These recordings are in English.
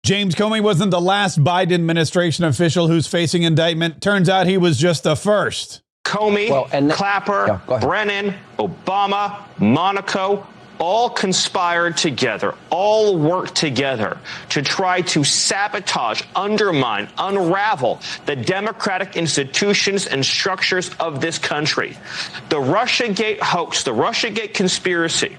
James Comey wasn't the last Biden administration official who's facing indictment. Turns out he was just the first. Comey, Clapper, Brennan, Obama, Monaco, all conspired together, all worked together to try to sabotage, undermine, unravel the democratic institutions and structures of this country. The Russiagate hoax, the Russiagate conspiracy,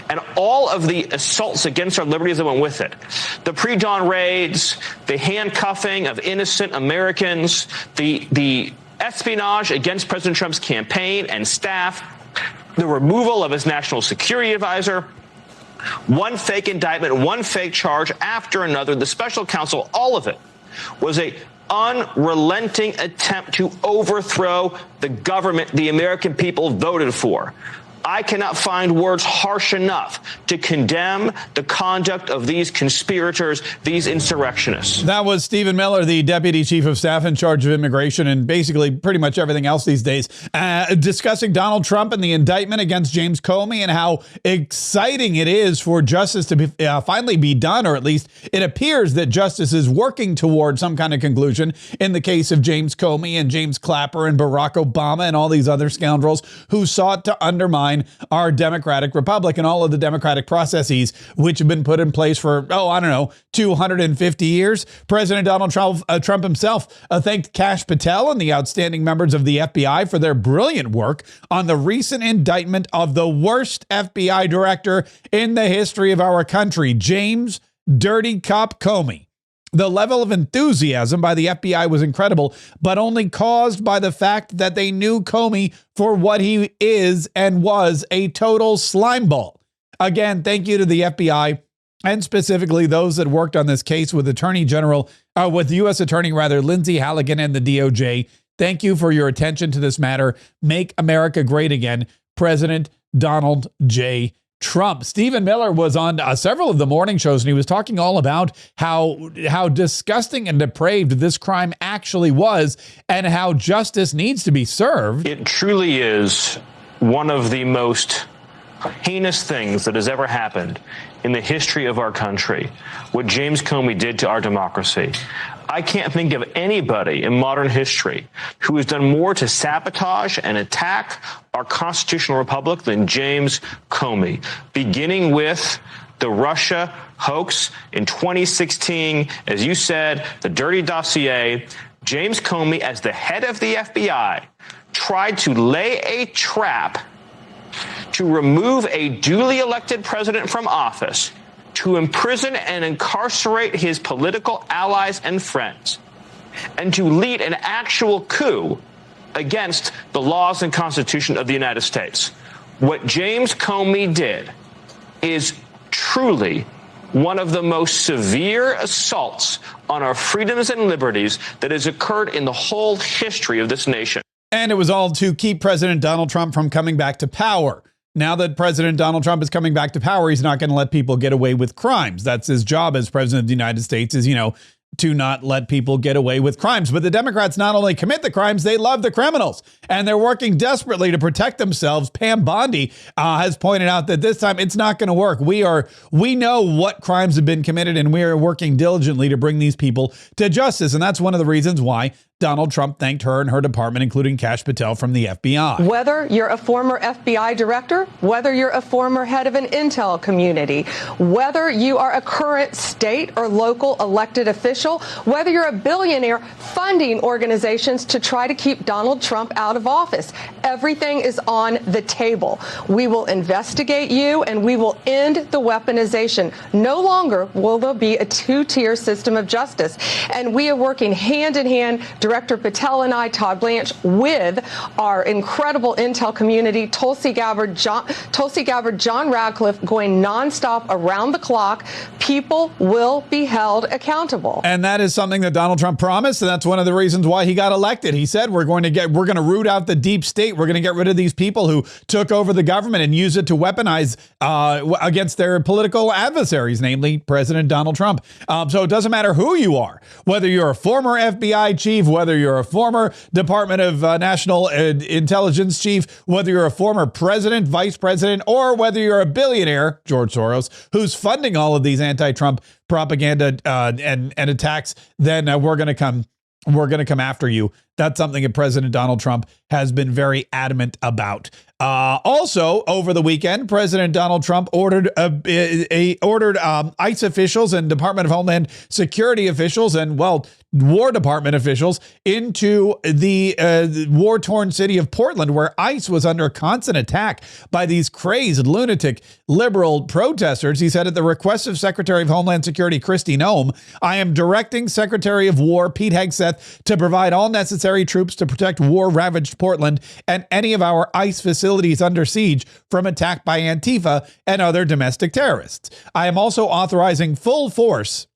and all of the assaults against our liberties that went with it. The pre-dawn raids, the handcuffing of innocent Americans, the espionage against President Trump's campaign and staff, the removal of his national security advisor, one fake indictment, one fake charge after another, the special counsel, all of it was a unrelenting attempt to overthrow the government the American people voted for. I cannot find words harsh enough to condemn the conduct of these conspirators, these insurrectionists. That was Stephen Miller, the deputy chief of staff in charge of immigration and basically pretty much everything else these days, discussing Donald Trump and the indictment against James Comey and how exciting it is for justice to be, finally be done, or at least it appears that justice is working toward some kind of conclusion in the case of James Comey and James Clapper and Barack Obama and all these other scoundrels who sought to undermine our democratic republic and all of the democratic processes which have been put in place for, 250 years. President Donald Trump himself thanked Kash Patel and the outstanding members of the FBI for their brilliant work on the recent indictment of the worst FBI director in the history of our country, James Dirty Cop Comey. The level of enthusiasm by the FBI was incredible, but only caused by the fact that they knew Comey for what he is and was, a total slimeball. Again, thank you to the FBI and specifically those that worked on this case with U.S. Attorney Lindsay Halligan and the DOJ. Thank you for your attention to this matter. Make America great again. President Donald J. Trump. Stephen Miller was on several of the morning shows, and he was talking all about how disgusting and depraved this crime actually was and how justice needs to be served. It truly is one of the most heinous things that has ever happened in the history of our country, what James Comey did to our democracy. I can't think of anybody in modern history who has done more to sabotage and attack our constitutional republic than James Comey, beginning with the Russia hoax in 2016, as you said, the dirty dossier. James Comey, as the head of the FBI, tried to lay a trap to remove a duly elected president from office, to imprison and incarcerate his political allies and friends, and to lead an actual coup against the laws and Constitution of the United States. What James Comey did is truly one of the most severe assaults on our freedoms and liberties that has occurred in the whole history of this nation. And it was all to keep President Donald Trump from coming back to power. Now that President Donald Trump is coming back to power, he's not going to let people get away with crimes. That's his job as president of the United States, is, to not let people get away with crimes. But the Democrats not only commit the crimes, they love the criminals, and they're working desperately to protect themselves. Pam Bondi has pointed out that this time it's not going to work. We know what crimes have been committed, and we are working diligently to bring these people to justice. And that's one of the reasons why Donald Trump thanked her and her department, including Kash Patel from the FBI. Whether you're a former FBI director, whether you're a former head of an intel community, whether you are a current state or local elected official, whether you're a billionaire funding organizations to try to keep Donald Trump out of office, everything is on the table. We will investigate you and we will end the weaponization. No longer will there be a two-tier system of justice. And we are working hand in hand, Director Patel and I, Todd Blanche, with our incredible intel community, Tulsi Gabbard, John Radcliffe, going nonstop around the clock. People will be held accountable. And that is something that Donald Trump promised, and that's one of the reasons why he got elected. He said, we're going to root out the deep state. We're going to get rid of these people who took over the government and use it to weaponize against their political adversaries, namely President Donald Trump. So it doesn't matter who you are, whether you're a former FBI chief, whether you're a former Department of National Intelligence chief, whether you're a former president, vice president, or whether you're a billionaire, George Soros, who's funding all of these anti-Trump propaganda and attacks, then we're going to come after you. That's something that President Donald Trump has been very adamant about. Also, over the weekend, President Donald Trump ordered ICE officials and Department of Homeland Security officials and, well, War Department officials into the war-torn city of Portland, where ICE was under constant attack by these crazed, lunatic, liberal protesters. He said, at the request of Secretary of Homeland Security Kristi Noem, I am directing Secretary of War Pete Hegseth to provide all necessary troops to protect war-ravaged Portland and any of our ICE facilities under siege from attack by Antifa and other domestic terrorists. I am also authorizing full force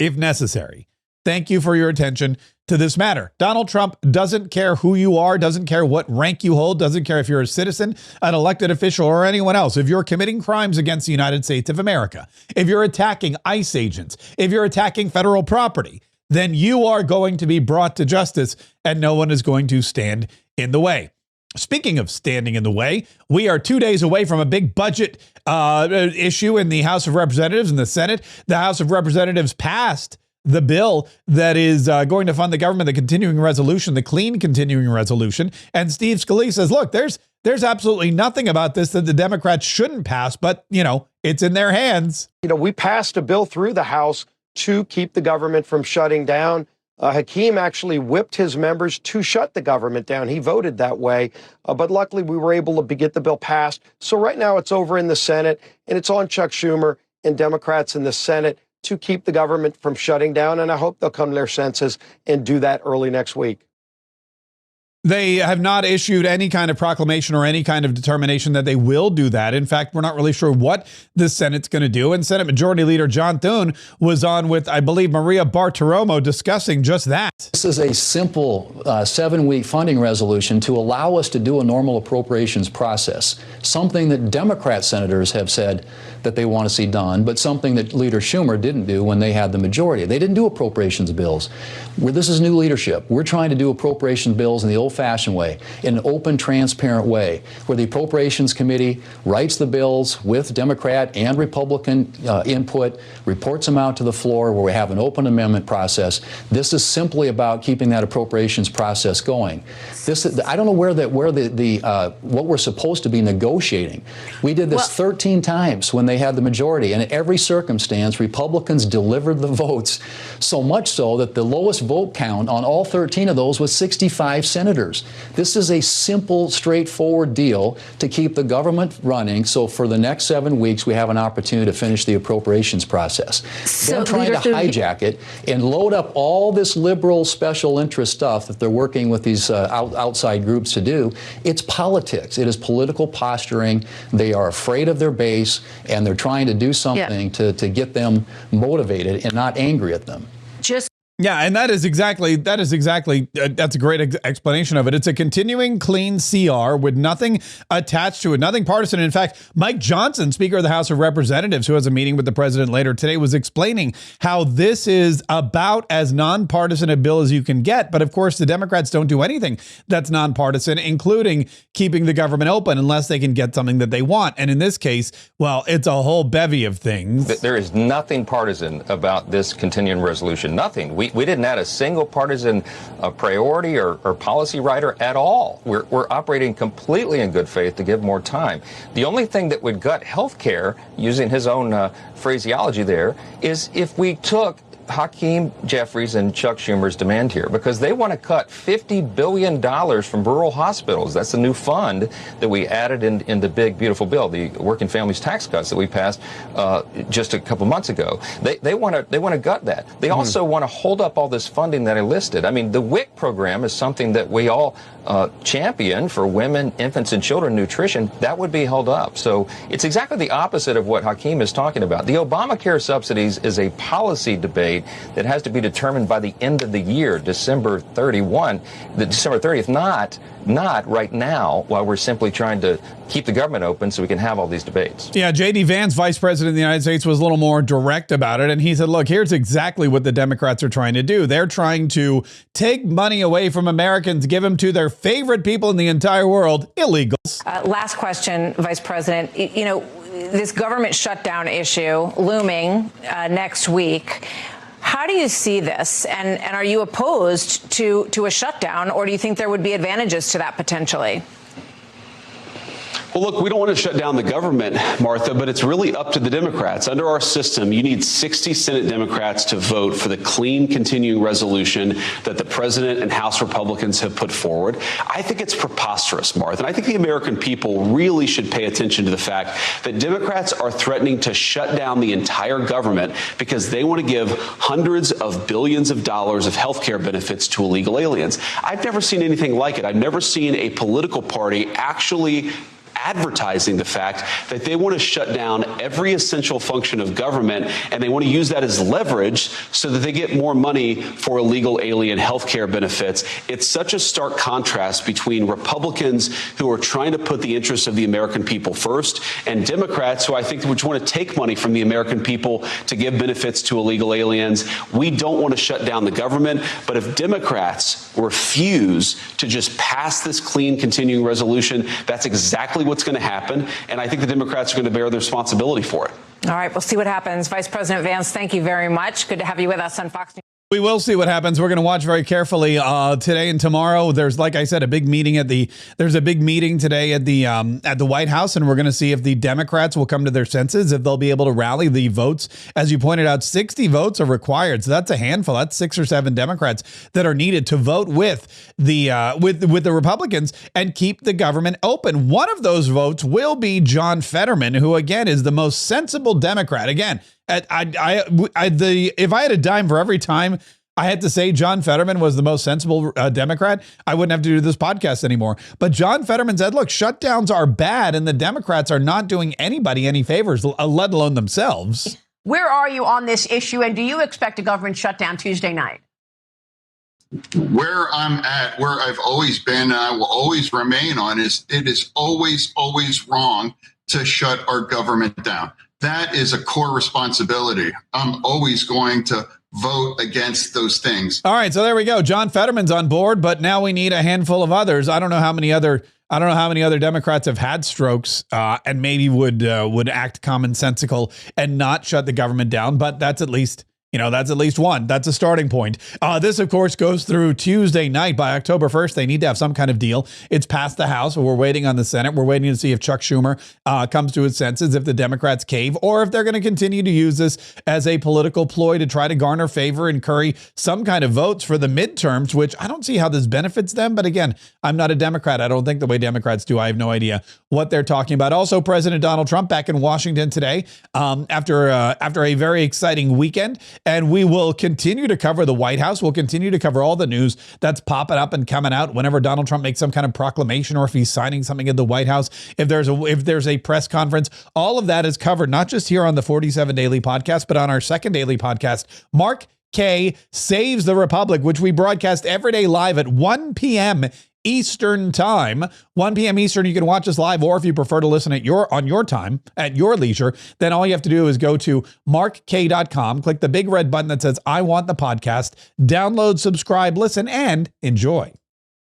if necessary. Thank you for your attention to this matter. Donald Trump doesn't care who you are, doesn't care what rank you hold, doesn't care if you're a citizen, an elected official, or anyone else. If you're committing crimes against the United States of America, if you're attacking ICE agents, if you're attacking federal property, then you are going to be brought to justice and no one is going to stand in the way. Speaking of standing in the way, we are 2 days away from a big budget issue in the House of Representatives and the Senate. The House of Representatives passed the bill that is going to fund the government, the continuing resolution, the clean continuing resolution. And Steve Scalise says, look, there's absolutely nothing about this that the Democrats shouldn't pass, but, you know, it's in their hands. You know, we passed a bill through the House to keep the government from shutting down. Hakeem actually whipped his members to shut the government down. He voted that way. But luckily, we were able to get the bill passed. So right now it's over in the Senate, and it's on Chuck Schumer and Democrats in the Senate to keep the government from shutting down. And I hope they'll come to their senses and do that early next week. They have not issued any kind of proclamation or any kind of determination that they will do that. In fact, we're not really sure what the Senate's going to do. And Senate Majority Leader John Thune was on with, I believe, Maria Bartiromo discussing just that. This is a simple 7-week funding resolution to allow us to do a normal appropriations process, something that Democrat senators have said that they want to see done, but something that Leader Schumer didn't do when they had the majority. They didn't do appropriations bills. This is new leadership. We're trying to do appropriation bills in the old-fashioned way, in an open, transparent way, where the Appropriations Committee writes the bills with Democrat and Republican input, reports them out to the floor, where we have an open amendment process. This is simply about keeping that appropriations process going. I don't know where what we're supposed to be negotiating. We did this 13 times when they had the majority, and in every circumstance, Republicans delivered the votes, so much so that the lowest vote count on all 13 of those was 65 senators. This is a simple, straightforward deal to keep the government running, so for the next 7 weeks, we have an opportunity to finish the appropriations process. They're trying to hijack it and load up all this liberal special interest stuff that they're working with these outside groups to do. It's politics. It is political posturing. They are afraid of their base, and they're trying to do something to get them motivated and not angry at them. Yeah, and that's a great explanation of it. It's a continuing clean CR with nothing attached to it, nothing partisan. In fact, Mike Johnson, Speaker of the House of Representatives, who has a meeting with the president later today, was explaining how this is about as nonpartisan a bill as you can get. But of course, the Democrats don't do anything that's nonpartisan, including keeping the government open unless they can get something that they want. And in this case, well, it's a whole bevy of things. There is nothing partisan about this continuing resolution. Nothing. We didn't add a single partisan priority or policy writer at all. We're operating completely in good faith to give more time. The only thing that would gut health care, using his own phraseology there, is if we took Hakeem Jeffries and Chuck Schumer's demand here, because they want to cut $50 billion from rural hospitals. That's the new fund that we added in the big, beautiful bill, the Working Families Tax Cuts that we passed just a couple months ago. They want to gut that. They also want to hold up all this funding that I listed. I mean, the WIC program is something that we all champion for women, infants, and children nutrition. That would be held up. So it's exactly the opposite of what Hakeem is talking about. The Obamacare subsidies is a policy debate date that has to be determined by the end of the year, December 30th, not right now, while we're simply trying to keep the government open so we can have all these debates. Yeah, J.D. Vance, Vice President of the United States, was a little more direct about it. And he said, look, here's exactly what the Democrats are trying to do. They're trying to take money away from Americans, give them to their favorite people in the entire world, illegals. Last question, Vice President. You know, this government shutdown issue looming next week. How do you see this? And are you opposed to a shutdown, or do you think there would be advantages to that potentially? Well, look, we don't want to shut down the government, Martha, but it's really up to the Democrats. Under our system, you need 60 Senate Democrats to vote for the clean continuing resolution that the president and House Republicans have put forward. I think it's preposterous, Martha, and I think the American people really should pay attention to the fact that Democrats are threatening to shut down the entire government because they want to give hundreds of billions of dollars of health care benefits to illegal aliens. I've never seen anything like it. I've never seen a political party actually advertising the fact that they want to shut down every essential function of government, and they want to use that as leverage so that they get more money for illegal alien health care benefits. It's such a stark contrast between Republicans who are trying to put the interests of the American people first and Democrats who I think would want to take money from the American people to give benefits to illegal aliens. We don't want to shut down the government, but if Democrats refuse to just pass this clean continuing resolution, that's exactly what's going to happen, and I think the Democrats are going to bear the responsibility for it. All right, we'll see what happens. Vice President Vance, thank you very much. Good to have you with us on Fox News. We will see what happens. We're going to watch very carefully today and tomorrow. There's, like I said, a big meeting there's a big meeting today at the White House, and we're going to see if the Democrats will come to their senses, if they'll be able to rally the votes. As you pointed out, 60 votes are required, so that's a handful. That's 6 or 7 Democrats that are needed to vote with the Republicans and keep the government open. One of those votes will be John Fetterman, who again is the most sensible Democrat. Again, if I had a dime for every time I had to say John Fetterman was the most sensible Democrat, I wouldn't have to do this podcast anymore. But John Fetterman said, look, shutdowns are bad, and the Democrats are not doing anybody any favors, let alone themselves. Where are you on this issue, and do you expect a government shutdown Tuesday night? Where I'm at, where I've always been, and I will always remain on, is it is always, always wrong to shut our government down. That is a core responsibility. I'm always going to vote against those things. All right, so there we go. John Fetterman's on board, but now we need a handful of others. I don't know how many other Democrats have had strokes and maybe would act commonsensical and not shut the government down, but that's at least one. That's a starting point. This, of course, goes through Tuesday night. By October 1st, they need to have some kind of deal. It's passed the House. We're waiting on the Senate. We're waiting to see if Chuck Schumer comes to his senses, if the Democrats cave, or if they're going to continue to use this as a political ploy to try to garner favor and curry some kind of votes for the midterms, which I don't see how this benefits them. But again, I'm not a Democrat. I don't think the way Democrats do. I have no idea what they're talking about. Also, President Donald Trump back in Washington today after a very exciting weekend. And we will continue to cover the White House. We'll continue to cover all the news that's popping up and coming out whenever Donald Trump makes some kind of proclamation, or if he's signing something at the White House, if there's a press conference. All of that is covered, not just here on the 47 Daily Podcast, but on our second daily podcast, Mark Kaye Saves the Republic, which we broadcast every day live at 1 p.m. Eastern time, 1 p.m. Eastern. You can watch us live, or if you prefer to listen on your time, at your leisure, then all you have to do is go to markkaye.com, click the big red button that says I want the podcast, download, subscribe, listen, and enjoy.